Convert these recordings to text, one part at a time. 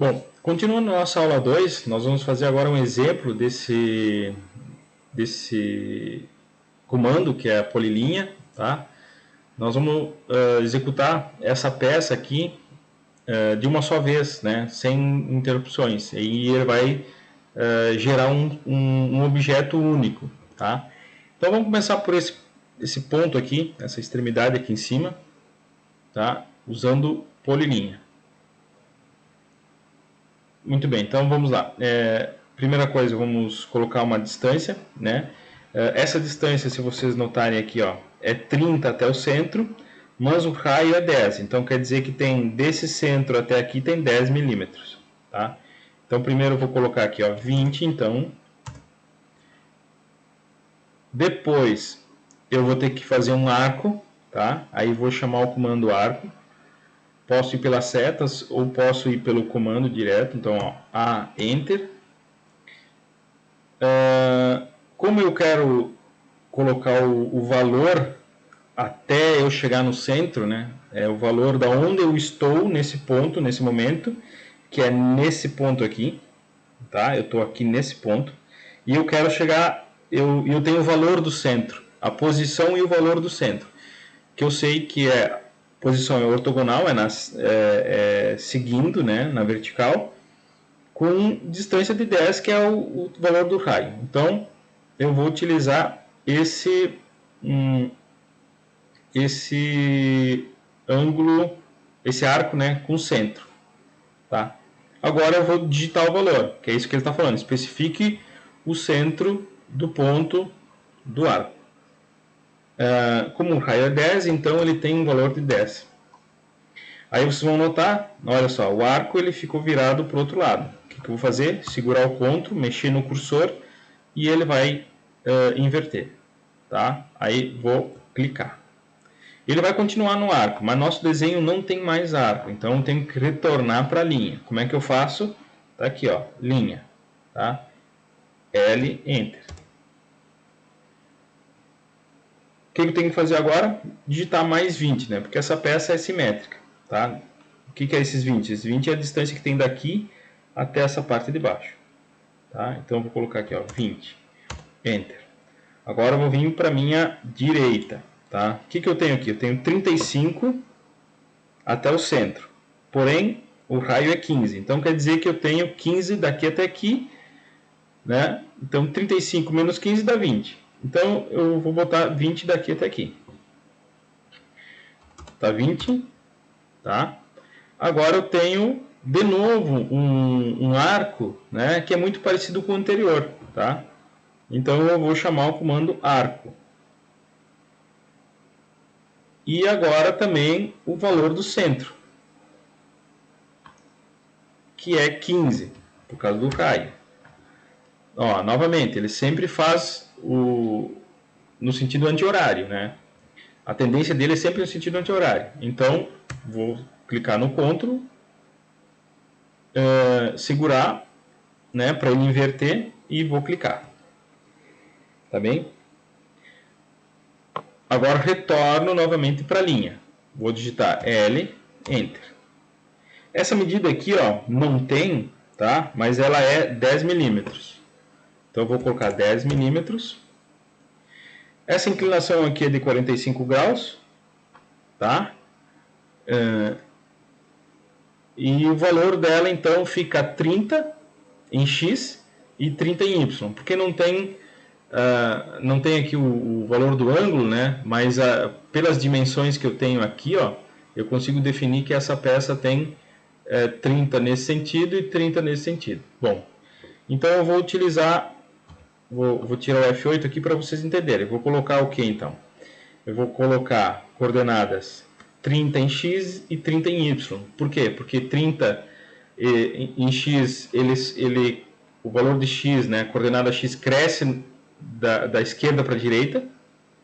Bom, continuando a nossa aula 2, nós vamos fazer agora um exemplo desse comando, que é a polilinha, tá? Nós vamos executar essa peça aqui de uma só vez, né? Sem interrupções. E ele vai gerar um objeto único, tá? Então vamos começar por esse ponto aqui, essa extremidade aqui em cima, tá? Usando polilinha. Muito bem, então vamos lá. Primeira coisa, vamos colocar uma distância, né? Essa distância, se vocês notarem aqui, ó, é 30 até o centro, mas o raio é 10. Então quer dizer que tem desse centro até aqui tem 10 milímetros, tá? Então primeiro eu vou colocar aqui, ó, 20, então. Depois eu vou ter que fazer um arco, tá? Aí vou chamar o comando arco. Posso ir pelas setas ou posso ir pelo comando direto. Então, ó, A, Enter. Como eu quero colocar o valor até eu chegar no centro, né? É o valor da onde eu estou nesse ponto, nesse momento, que é nesse ponto aqui, tá? Eu estou aqui nesse ponto e eu quero chegar. Eu tenho o valor do centro, a posição e o valor do centro, que eu sei que posição é ortogonal, seguindo, né, na vertical, com distância de 10, que é o valor do raio. Então, eu vou utilizar esse ângulo, esse arco, né, com centro. Tá? Agora eu vou digitar o valor, que é isso que ele está falando. Especifique o centro do ponto do arco. Como o raio é 10, então ele tem um valor de 10. Aí vocês vão notar, olha só, o arco ele ficou virado para o outro lado. O que eu vou fazer? Segurar o CTRL, mexer no cursor e ele vai inverter. Tá? Aí vou clicar. Ele vai continuar no arco, mas nosso desenho não tem mais arco, então eu tenho que retornar para a linha. Como é que eu faço? Tá aqui, ó, linha. Tá? L, Enter. O que eu tenho que fazer agora? Digitar mais 20, né? Porque essa peça é simétrica. Tá? O que é esses 20? Esses 20 é a distância que tem daqui até essa parte de baixo. Tá? Então eu vou colocar aqui, ó, 20. Enter. Agora eu vou vir para a minha direita. Tá? O que eu tenho aqui? Eu tenho 35 até o centro. Porém, o raio é 15. Então quer dizer que eu tenho 15 daqui até aqui. Né? Então 35 menos 15 dá 20. Então eu vou botar 20 daqui até aqui. Tá 20. Tá? Agora eu tenho de novo um arco, né, que é muito parecido com o anterior. Tá? Então eu vou chamar o comando arco. E agora também o valor do centro, que é 15, por causa do raio. Ó, novamente, ele sempre faz no sentido anti-horário, né? A tendência dele é sempre no sentido anti-horário. Então, vou clicar no CTRL, segurar, né, para ele inverter e vou clicar. Tá bem? Agora retorno novamente para a linha. Vou digitar L, Enter. Essa medida aqui, ó, não tem, tá? Mas ela é 10 milímetros. Então eu vou colocar 10 milímetros. Essa inclinação aqui é de 45 graus, tá? E o valor dela então fica 30 em X e 30 em Y, porque não tem aqui o valor do ângulo, né? Mas pelas dimensões que eu tenho aqui, ó, eu consigo definir que essa peça tem 30 nesse sentido e 30 nesse sentido. Bom, então eu vou utilizar, vou tirar o F8 aqui para vocês entenderem. Eu vou colocar o que então? Eu vou colocar coordenadas 30 em X e 30 em Y. Por quê? Porque 30 em X, o valor de X, né, a coordenada X cresce da esquerda para a direita,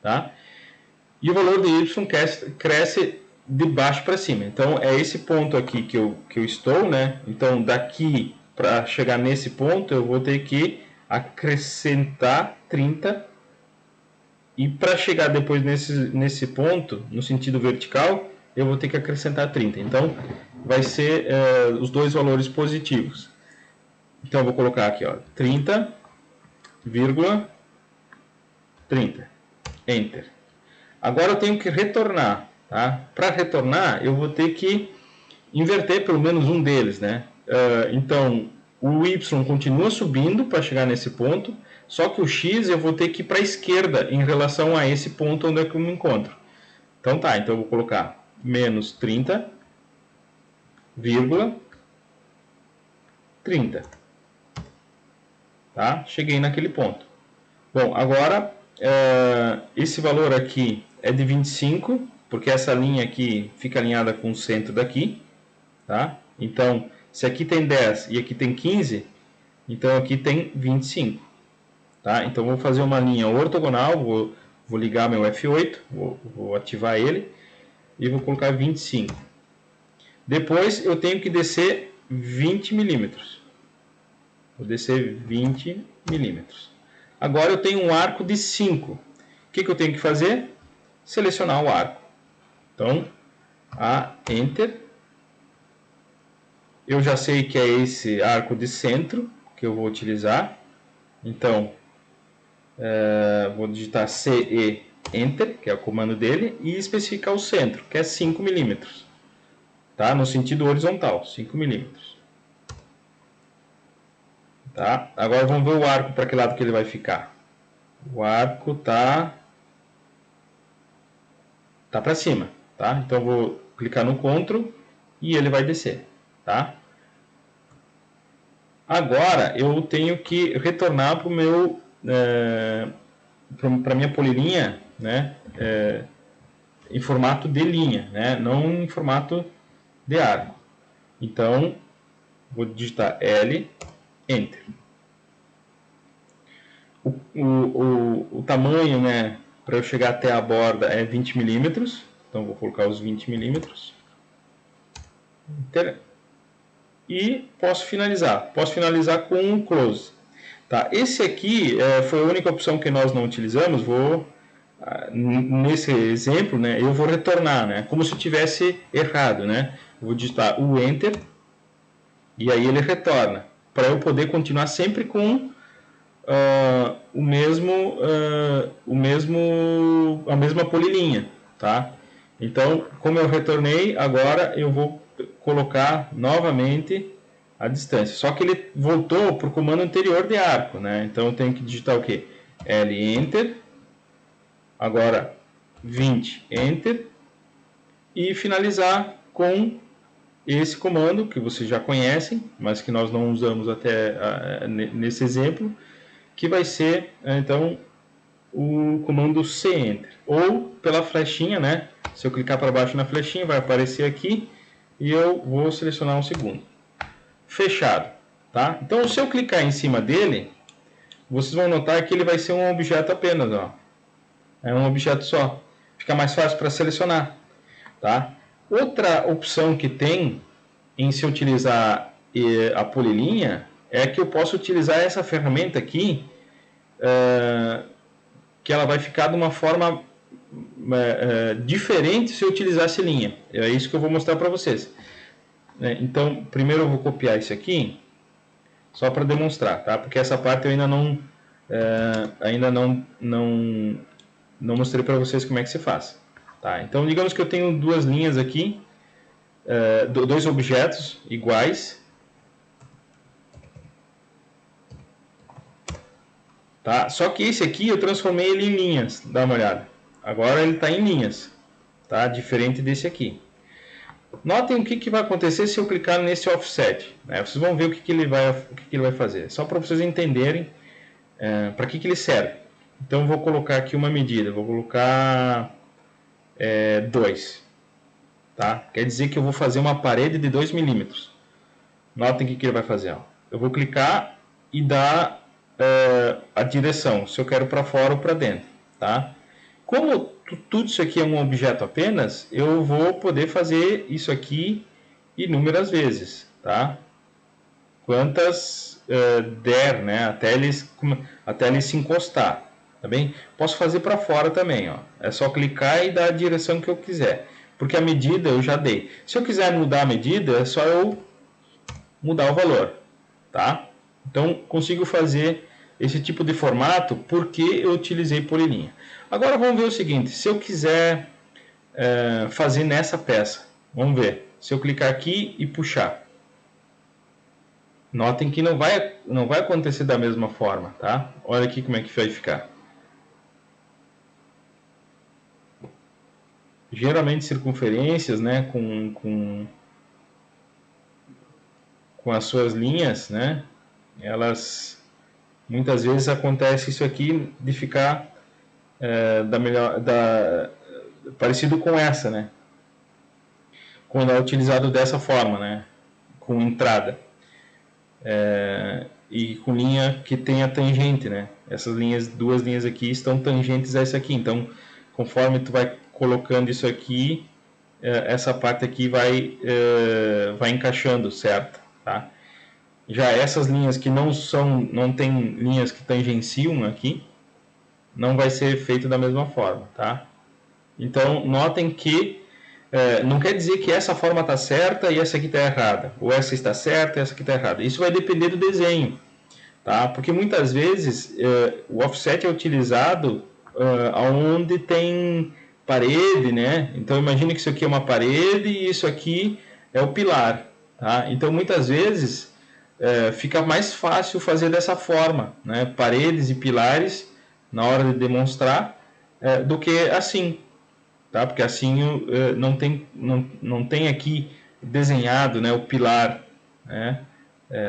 tá? E o valor de Y cresce de baixo para cima. Então é esse ponto aqui que eu estou, né? Então daqui para chegar nesse ponto eu vou ter que acrescentar 30 e para chegar depois nesse ponto, no sentido vertical, eu vou ter que acrescentar 30. Então vai ser os dois valores positivos. Então eu vou colocar aqui, ó, 30,30. Enter. Agora eu tenho que retornar, tá? Para retornar, eu vou ter que inverter pelo menos um deles, né? Então, o Y continua subindo para chegar nesse ponto, só que o X eu vou ter que ir para a esquerda em relação a esse ponto onde é que eu me encontro. Então tá, então eu vou colocar menos 30,30. Tá? Cheguei naquele ponto. Bom, agora esse valor aqui é de 25, porque essa linha aqui fica alinhada com o centro daqui. Tá? Então, se aqui tem 10 e aqui tem 15, então aqui tem 25. Tá? Então, vou fazer uma linha ortogonal, vou ligar meu F8, vou ativar ele e vou colocar 25. Depois, eu tenho que descer 20 milímetros. Vou descer 20 milímetros. Agora, eu tenho um arco de 5. O que eu tenho que fazer? Selecionar o arco. Então, Enter. Eu já sei que é esse arco de centro que eu vou utilizar. Então, vou digitar CE Enter, que é o comando dele, e especificar o centro, que é 5 milímetros. Tá? No sentido horizontal, 5 milímetros. Tá? Agora vamos ver o arco para que lado que ele vai ficar. O arco tá para cima. Tá? Então, eu vou clicar no Ctrl e ele vai descer. Tá? Agora eu tenho que retornar para o meu para minha polilinha, né, em formato de linha, né, não em formato de arco. Então vou digitar L, Enter. O tamanho, né, para eu chegar até a borda é 20 milímetros. Então vou colocar os 20 milímetros. Enter. E posso finalizar. Posso finalizar com um close. Tá? Esse aqui foi a única opção que nós não utilizamos. Nesse exemplo, né, eu vou retornar, né, como se eu tivesse errado. Né? Vou digitar o Enter e aí ele retorna. Para eu poder continuar sempre com a mesma polilinha. Tá? Então, como eu retornei, agora eu vou colocar novamente a distância. Só que ele voltou para o comando anterior de arco, né? Então eu tenho que digitar o quê? L, Enter. Agora 20, Enter. E finalizar com esse comando que vocês já conhecem, mas que nós não usamos até nesse exemplo, que vai ser, então, o comando C, Enter. Ou pela flechinha, né? Se eu clicar para baixo na flechinha, vai aparecer aqui e eu vou selecionar um segundo. Fechado, tá? Então, se eu clicar em cima dele, vocês vão notar que ele vai ser um objeto apenas, ó. É um objeto só. Fica mais fácil para selecionar, tá? Outra opção que tem em se utilizar a polilinha é que eu posso utilizar essa ferramenta aqui, que ela vai ficar de uma forma diferente se eu utilizasse linha. É isso que eu vou mostrar para vocês. Então, primeiro eu vou copiar isso aqui, só para demonstrar, tá? Porque essa parte eu ainda não mostrei para vocês como é que se faz. Tá? Então, digamos que eu tenho duas linhas aqui, dois objetos iguais. Tá? Só que esse aqui eu transformei ele em linhas, dá uma olhada. Agora ele está em linhas, tá? Diferente desse aqui. Notem o que vai acontecer se eu clicar nesse offset. Né? Vocês vão ver o que ele vai fazer. Só para vocês entenderem para que ele serve. Então, eu vou colocar aqui uma medida. Vou colocar 2. Tá? Quer dizer que eu vou fazer uma parede de 2 milímetros. Notem o que ele vai fazer. Ó. Eu vou clicar e dar a direção, se eu quero para fora ou para dentro. Tá? Como tudo isso aqui é um objeto apenas, eu vou poder fazer isso aqui inúmeras vezes, tá? Quantas der, né? Até ele se encostar, tá bem? Posso fazer para fora também, ó. É só clicar e dar a direção que eu quiser. porque a medida eu já dei. Se eu quiser mudar a medida, é só eu mudar o valor, tá? Então, consigo fazer esse tipo de formato porque eu utilizei polilinha. Agora vamos ver o seguinte, se eu quiser fazer nessa peça, vamos ver, se eu clicar aqui e puxar, notem que não vai acontecer da mesma forma, tá? Olha aqui como é que vai ficar. Geralmente circunferências, né, com as suas linhas, né, elas muitas vezes acontece isso aqui de ficar parecido com essa, né, quando é utilizado dessa forma, né, com entrada e com linha que tem a tangente, né, essas linhas, duas linhas aqui estão tangentes a essa aqui, então conforme tu vai colocando isso aqui, essa parte aqui vai encaixando, certo, tá? Já essas linhas que não tem linhas que tangenciam aqui, não vai ser feito da mesma forma, tá? Então, notem que não quer dizer que essa forma está certa e essa aqui está errada, ou essa está certa e essa aqui está errada. Isso vai depender do desenho, tá? Porque muitas vezes o offset é utilizado onde tem parede, né? Então, imagine que isso aqui é uma parede e isso aqui é o pilar, tá? Então, muitas vezes fica mais fácil fazer dessa forma, né? Paredes e pilares na hora de demonstrar do que assim, tá? Porque assim não tem aqui desenhado, né, o pilar, né,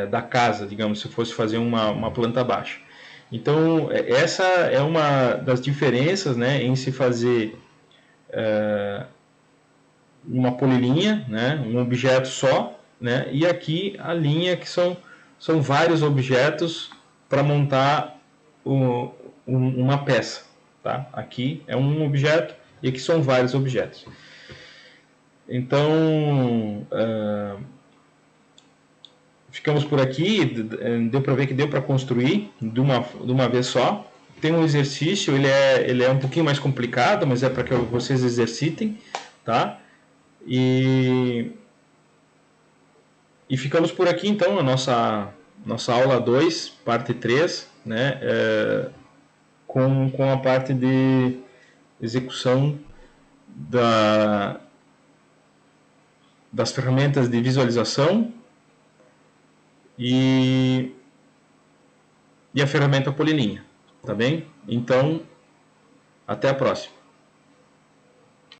da casa, digamos, se fosse fazer uma planta baixa. Então essa é uma das diferenças, né, em se fazer uma polilinha, né, um objeto só, né, e aqui a linha que são vários objetos para montar uma peça, tá? Aqui é um objeto e aqui são vários objetos. Então ficamos por aqui. Deu para ver que deu para construir de uma vez só. Tem um exercício, ele é um pouquinho mais complicado, mas é para que vocês exercitem, tá? E ficamos por aqui então, a nossa aula 2, parte 3, né, com a parte de execução das ferramentas de visualização e a ferramenta polilinha, tá bem? Então, até a próxima.